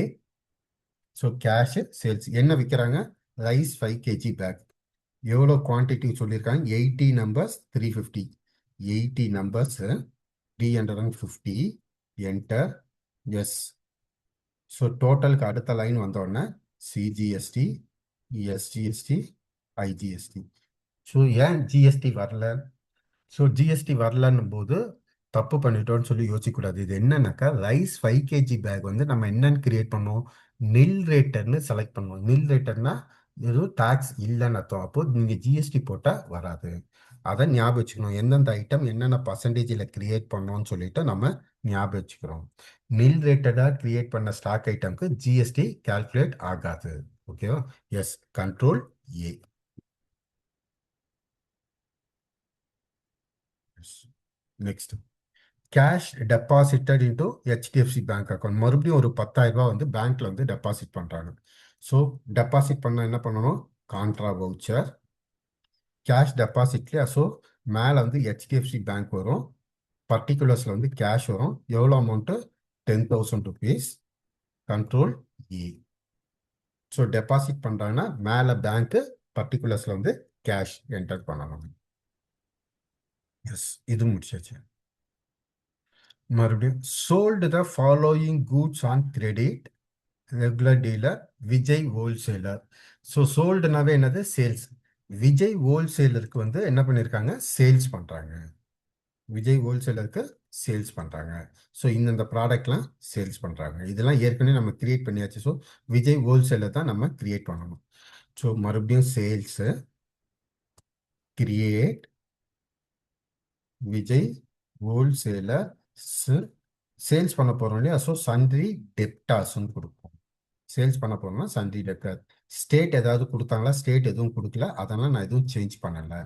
So cash sales. என்ன விற்கிறாங்க? Rice 5 kg pack. எவ்வளோ குவான்டிட்டி சொல்லியிருக்காங்க? 80 numbers, 350. 80 numbers, 350. Enter. Yes. So டோட்டலுக்கு அடுத்த லைன் வந்தோடனே சிஜிஎஸ்டி, எஸ்ஜிஎஸ்டி, ஐஜிஎஸ்டி. ஸோ ஏன் ஜிஎஸ்டி வரல? ஸோ ஜிஎஸ்டி வரலன்னும் போது தப்பு பண்ணிட்டோம்னு சொல்லி யோசிக்கக்கூடாது. இது என்னன்னாக்கா ரைஸ் 5 kg பேக் வந்து நம்ம என்னன்னு கிரியேட் பண்ணோம்? நில் ரேட்டர்னு செலக்ட் பண்ணுவோம். நில் ரேட்டர்னா எதுவும் டாக்ஸ் இல்லைன்னு அர்த்தம். அப்போ நீங்கள் ஜிஎஸ்டி போட்டால் வராது. அதை ஞாபகம் வச்சுக்கணும். எந்தெந்த ஐட்டம் என்னென்ன பர்சன்டேஜில் கிரியேட் பண்ணோம்னு சொல்லிட்டு நம்ம ஞாபகம் வச்சுக்கிறோம். நில் ரேட்டடாக கிரியேட் பண்ண ஸ்டாக் ஐட்டம்க்கு ஜிஎஸ்டி கால்குலேட் ஆகாது. ஓகேவா? Yes, control A. Next, cash deposited into HDFC bank account. மறுபடியும் ஒரு 10,000 ரூபாய் வந்து பேங்க்ல வந்து டெபாசிட் பண்ணுறாங்க. ஸோ டெபாசிட் பண்ண என்ன பண்ணணும்? Contra voucher. கேஷ் டெபாசிட்லேயே ஸோ மேலே வந்து ஹெச்டிஎஃப்சி பேங்க் வரும், பர்டிகுலர்ஸில் வந்து கேஷ் வரும். எவ்வளோ amount? 10,000 rupees. Control E. So deposit பண்ணுறாங்கன்னா மேலே பேங்க்கு, பர்டிகுலர்ஸில் வந்து கேஷ் என்டர் பண்ணணும். எஸ், இது முடிச்சாச்சு. மறுபடியும் sold the following goods on credit regular dealer Vijay wholesaler. So சோல்டுனாவே என்னது? சேல்ஸ். விஜய் ஹோல்சேலருக்கு வந்து என்ன பண்ணியிருக்காங்க? சேல்ஸ் பண்ணுறாங்க. விஜய் ஹோல்சேலருக்கு சேல்ஸ் பண்ணுறாங்க. ஸோ இந்தந்த ப்ராடக்ட்லாம் சேல்ஸ் பண்ணுறாங்க. இதெல்லாம் ஏற்கனவே நம்ம கிரியேட் பண்ணியாச்சு. ஸோ விஜய் ஹோல்சேலர் தான் நம்ம கிரியேட் பண்ணணும். ஸோ மறுபடியும் sales, create Vijay wholesaler. Sales பண்ண போகிறோம் இல்லையா? ஸோ சன்ரி டெப்டாஸ்ன்னு கொடுப்போம். சேல்ஸ் பண்ண போகிறோம்னா சன்ரி டெப்டாஸ். ஸ்டேட் ஏதாவது கொடுத்தாங்களா? ஸ்டேட் எதுவும் கொடுக்கல, அதனால் நான் எதுவும் சேஞ்ச் பண்ணலை.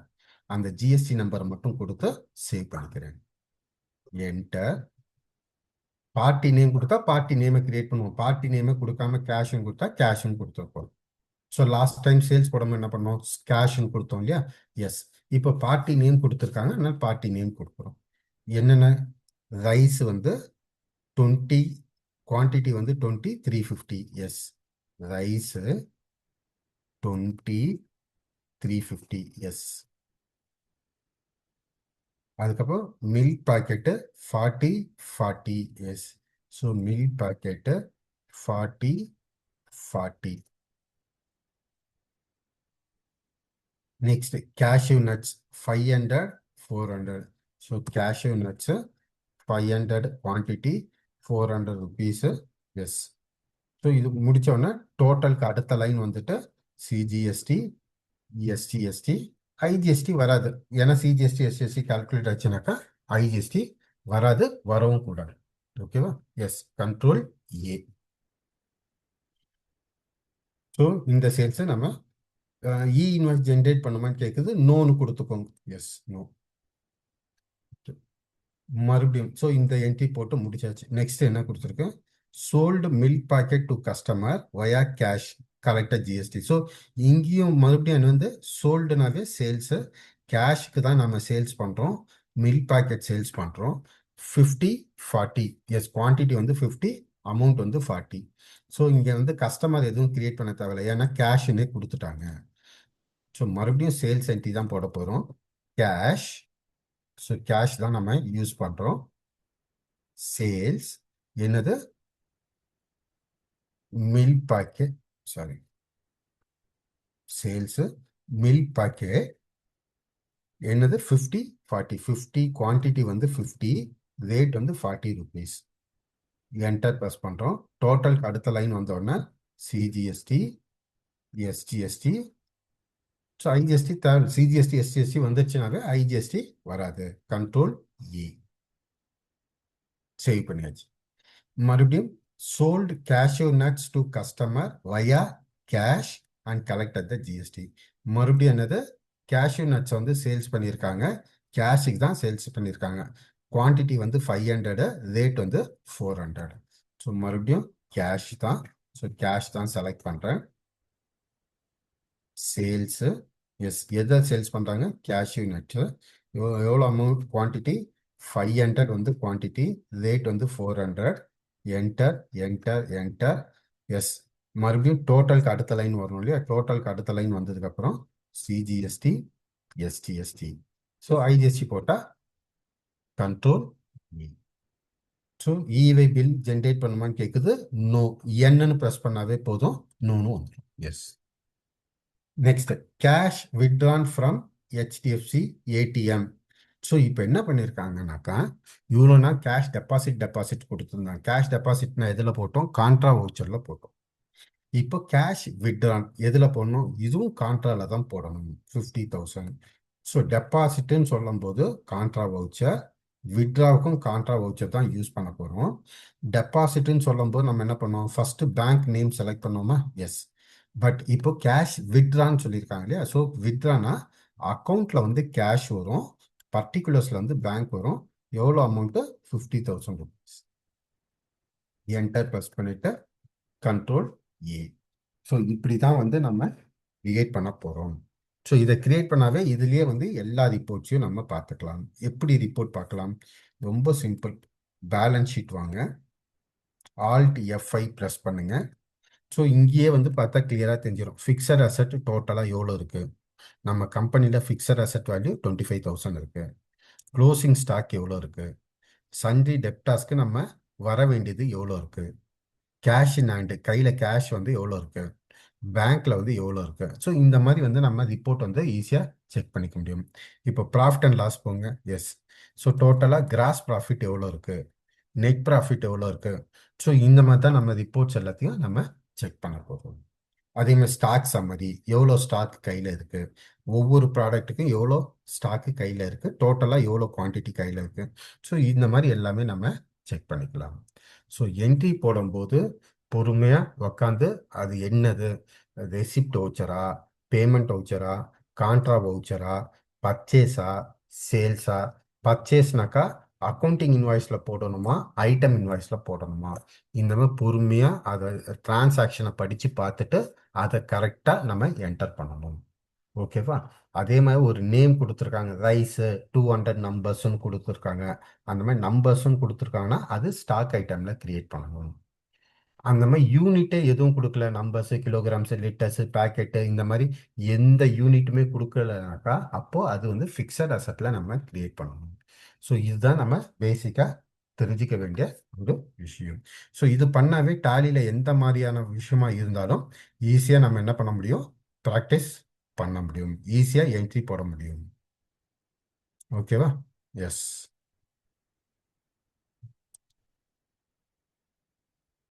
அந்த ஜிஎஸ்டி நம்பரை மட்டும் கொடுத்து சேவ் பண்ணிக்கிறேன். என்டர். பார்ட்டி நேம் கொடுத்தா பார்ட்டி நேமை கிரியேட் பண்ணுவோம். பார்ட்டி நேமை கொடுக்காம கேஷ்னு கொடுத்தா கேஷ்னு கொடுத்துருப்போம். ஸோ லாஸ்ட் டைம் சேல்ஸ் போடாமல் என்ன பண்ணோம்? கேஷ்னு கொடுத்தோம் இல்லையா? எஸ். இப்போ பார்ட்டி நேம் கொடுத்துருக்காங்க, அதனால பார்ட்டி நேம் கொடுக்குறோம். என்னென்ன? ரைஸ் வந்து 20, குவான்டிட்டி வந்து 20, 350. Yes, rice 20, 350. எஸ். அதுக்கப்புறம் milk packet 40, 40. Yes. So milk packet 40, 40. Next cashew nuts 500, 400. So cashew nuts 500 quantity, 400 rupees. Yes. So இது முடித்தோடனே டோட்டலுக்கு அடுத்த லைன் வந்துட்டு சிஜிஎஸ்டி, எஸ்டிஎஸ்டி, ஐஜிஎஸ்டி வராது. ஏன்னா சிஜிஎஸ்டி எஸ்டிஎஸ்டி கால்குலேட் ஆச்சுனாக்கா ஐஜிஎஸ்டி வராது, வரவும் கூடாது. ஓகேவா? Yes, control A. ஸோ இந்த சேல்ஸை நம்ம இ இன்வாய்ஸ் ஜென்ரேட் பண்ணுமான்னு கேட்குது. நோன்னு கொடுத்துக்கோங்க. Yes, no. மறுபடியும் ஸோ இந்த என்ட்ரி போட்டு முடிச்சாச்சு. நெக்ஸ்ட் என்ன கொடுத்துருக்கேன்? Sold milk packet to customer via cash collected GST. So இங்கேயும் மறுபடியும் என்ன வந்து சோல்டுனாவே சேல்ஸு. கேஷ்க்கு தான் நம்ம சேல்ஸ் பண்ணுறோம், மில்க் பாக்கெட் சேல்ஸ் பண்ணுறோம். 50, 40. எஸ், குவான்டிட்டி வந்து 50, அமௌண்ட் வந்து 40. ஸோ இங்கே வந்து கஸ்டமர் எதுவும் கிரியேட் பண்ண தேவையில்லை, ஏன்னா கேஷ்னே கொடுத்துட்டாங்க. ஸோ மறுபடியும் சேல்ஸ் என்ட்ரி தான் போட போகிறோம். கேஷ். ஸோ கேஷ் தான் நம்ம யூஸ் பண்ணுறோம். சேல்ஸ் என்னது? Milk packet, sorry, sales milk packet என்னது? 50, 40. 50 குவான்டிட்டி வந்து 50, ரேட் வந்து 40 rupees. என்டர் ப்ரெஸ் பண்ணுறோம். டோட்டலுக்கு அடுத்த லைன் வந்தோடனே சிஜிஎஸ்டி, எஸ்ஜிஎஸ்டி. ஸோ ஐஜிஎஸ்டி தேவை. சிஜிஎஸ்டி எஸ்ஜிஎஸ்டி வந்துருச்சுனாவே ஐஜிஎஸ்டி வராது. கண்ட்ரோல் இ. சேவ் பண்ணியாச்சு. மறுபடியும் sold cashew nuts to customer via cash and collected the GST. மறுபடியும் என்னது, கேஷ்யூ நட்ஸ் வந்து சேல்ஸ் பண்ணியிருக்காங்க, கேஷுக்கு தான் சேல்ஸ் பண்ணியிருக்காங்க. குவான்டிட்டி வந்து 500, ரேட் வந்து 400. ஸோ மறுபடியும் கேஷ் தான். ஸோ கேஷ் தான் செலக்ட் பண்ணுறேன். சேல்ஸு, எஸ், எதை சேல்ஸ் பண்ணுறாங்க, கேஷ்யூ நட்ஸு. எவ்வளோ அமௌண்ட், குவான்டிட்டி 500 வந்து குவான்டிட்டி, ரேட் வந்து 400. Enter enter enter. எஸ். மறுபடியும் டோட்டலுக்கு அடுத்த லைன் வரணும் இல்லையா, டோட்டலுக்கு அடுத்த லைன் வந்ததுக்கப்புறம் சிஜிஎஸ்டி, எஸ்டிஎஸ்டி. ஸோ ஐஜிஎஸ்டி போட்டால் கண்ட்ரோல் இ. ஸோ இவை பில் ஜென்ரேட் பண்ணுமான்னு கேட்குது. நோ. என்னன்னு ப்ரெஸ் பண்ணாவே போதும், நோன்னு வந்துடும். Yes. Next, cash withdrawn from HDFC ATM. So இப்போ என்ன பண்ணியிருக்காங்கனாக்கா, இவ்வளோ நாள் கேஷ் டெபாசிட் கொடுத்துருந்தாங்க. கேஷ் டெபாசிட்னா எதில் போட்டோம், கான்ட்ரா வவுச்சரில் போட்டோம். இப்போ கேஷ் வித்ட்ரான் எதில் போடணும், இதுவும் கான்ட்ரால தான் போடணும், 50,000. ஸோ டெபாசிட்னு சொல்லும்போது கான்ட்ரா வவுச்சர், வித்ட்ராவுக்கும் கான்ட்ரா வவுச்சர் தான் யூஸ் பண்ண போகிறோம். டெபாசிட்னு சொல்லும்போது நம்ம என்ன பண்ணுவோம், ஃபர்ஸ்ட் பேங்க் நேம் செலக்ட் பண்ணோமா, எஸ். பட் இப்போ கேஷ் வித்ட்ரான்னு சொல்லியிருக்காங்க இல்லையா, ஸோ வித்ட்ரானா அக்கௌண்ட்ல வந்து கேஷ் வரும், பர்டிகுலர்ஸ்ல வந்து பேங்க் வரும். எவ்வளோ அமௌண்ட்டு, 50,000 rupees. என்டர் ப்ரெஸ் பண்ணிட்டு கண்ட்ரோல் ஏ. ஸோ இப்படி தான் வந்து நம்ம கிரியேட் பண்ண போகிறோம். ஸோ இதை கிரியேட் பண்ணாவே இதுலேயே வந்து எல்லா ரிப்போர்ட்ஸையும் நம்ம பார்த்துக்கலாம். எப்படி ரிப்போர்ட் பார்க்கலாம், ரொம்ப சிம்பிள். பேலன்ஸ் ஷீட் வாங்க, ஆல்ட் F5 ப்ரெஸ் பண்ணுங்க. ஸோ இங்கேயே வந்து பார்த்தா கிளியராக தெரிஞ்சிடும், ஃபிக்ஸட் அசெட் டோட்டலாக எவ்வளோ இருக்குது. நம்ம கம்பெனியில் ஃபிக்ஸட் அசெட் வேல்யூ 25,000 இருக்குது. க்ளோசிங் ஸ்டாக் எவ்வளோ இருக்குது, சன்ரி டெப்டாஸ்க்கு நம்ம வர வேண்டியது எவ்வளோ இருக்குது, கேஷ் இன் ஹேண்டு கையில் கேஷ் வந்து எவ்வளோ இருக்குது, பேங்க்ல வந்து எவ்வளோ இருக்கு. ஸோ இந்த மாதிரி வந்து நம்ம ரிப்போர்ட் வந்து ஈஸியாக செக் பண்ணிக்க முடியும். இப்போ ப்ராஃபிட் அண்ட் லாஸ் போங்க, எஸ். ஸோ டோட்டலாக கிராஸ் ப்ராஃபிட் எவ்வளோ இருக்கு, நெட் ப்ராஃபிட் எவ்வளோ இருக்கு. ஸோ இந்த மாதிரி தான் நம்ம ரிப்போர்ட்ஸ் எல்லாத்தையும் நம்ம செக் பண்ண போகிறோம். அதே மாதிரி ஸ்டாக் சம்மரி, எவ்வளோ ஸ்டாக் கையில் இருக்கு, ஒவ்வொரு ப்ராடக்ட்டுக்கும் எவ்வளோ ஸ்டாக்கு கையில் இருக்கு, டோட்டலாக எவ்வளோ குவான்டிட்டி கையில் இருக்கு. ஸோ இந்த மாதிரி எல்லாமே நம்ம செக் பண்ணிக்கலாம். ஸோ என்ட்ரி போடும்போது பொறுமையாக உக்காந்து அது என்னது, ரெசிப்ட் வவுச்சரா, பேமெண்ட் வவுச்சரா, கான்ட்ரா வவுச்சரா, பர்ச்சேஸா, சேல்ஸா. பர்ச்சேஸ்னாக்கா அக்கௌண்டிங் இன்வாய்ஸில் போடணுமா, ஐட்டம் இன்வாய்ஸில் போடணுமா, இந்த மாதிரி பொறுமையாக அதை டிரான்சாக்ஷனை படித்து பார்த்துட்டு அதை கரெக்டாக நம்ம என்டர் பண்ணணும். ஓகேவா. அதே மாதிரி ஒரு நேம் கொடுத்துருக்காங்க, ரைஸு 200 நம்பர்ஸ்ன்னு கொடுத்துருக்காங்க. அந்த மாதிரி நம்பர்ஸ்ன்னு கொடுத்துருக்காங்கன்னா அது ஸ்டாக் ஐட்டமில் கிரியேட் பண்ணணும். அந்த மாதிரி யூனிட்டே எதுவும் கொடுக்கல, நம்பர்ஸு, கிலோகிராம்ஸு, லிட்டர்ஸு, பேக்கெட்டு, இந்த மாதிரி எந்த யூனிட்டுமே கொடுக்கலனாக்கா அப்போது அது வந்து ஃபிக்ஸட் அசட்டில் நம்ம கிரியேட் பண்ணணும். ஸோ இதுதான் நம்ம பேசிக்காக தெரிஞ்சிக்க வேண்டிய ஒரு விஷயம். ஸோ இது பண்ணாவே டேலியில் எந்த மாதிரியான விஷயமா இருந்தாலும் ஈஸியாக நம்ம என்ன பண்ண முடியும், ப்ராக்டிஸ் பண்ண முடியும், ஈஸியாக என்ட்ரி போட முடியும். ஓகேவா. எஸ்.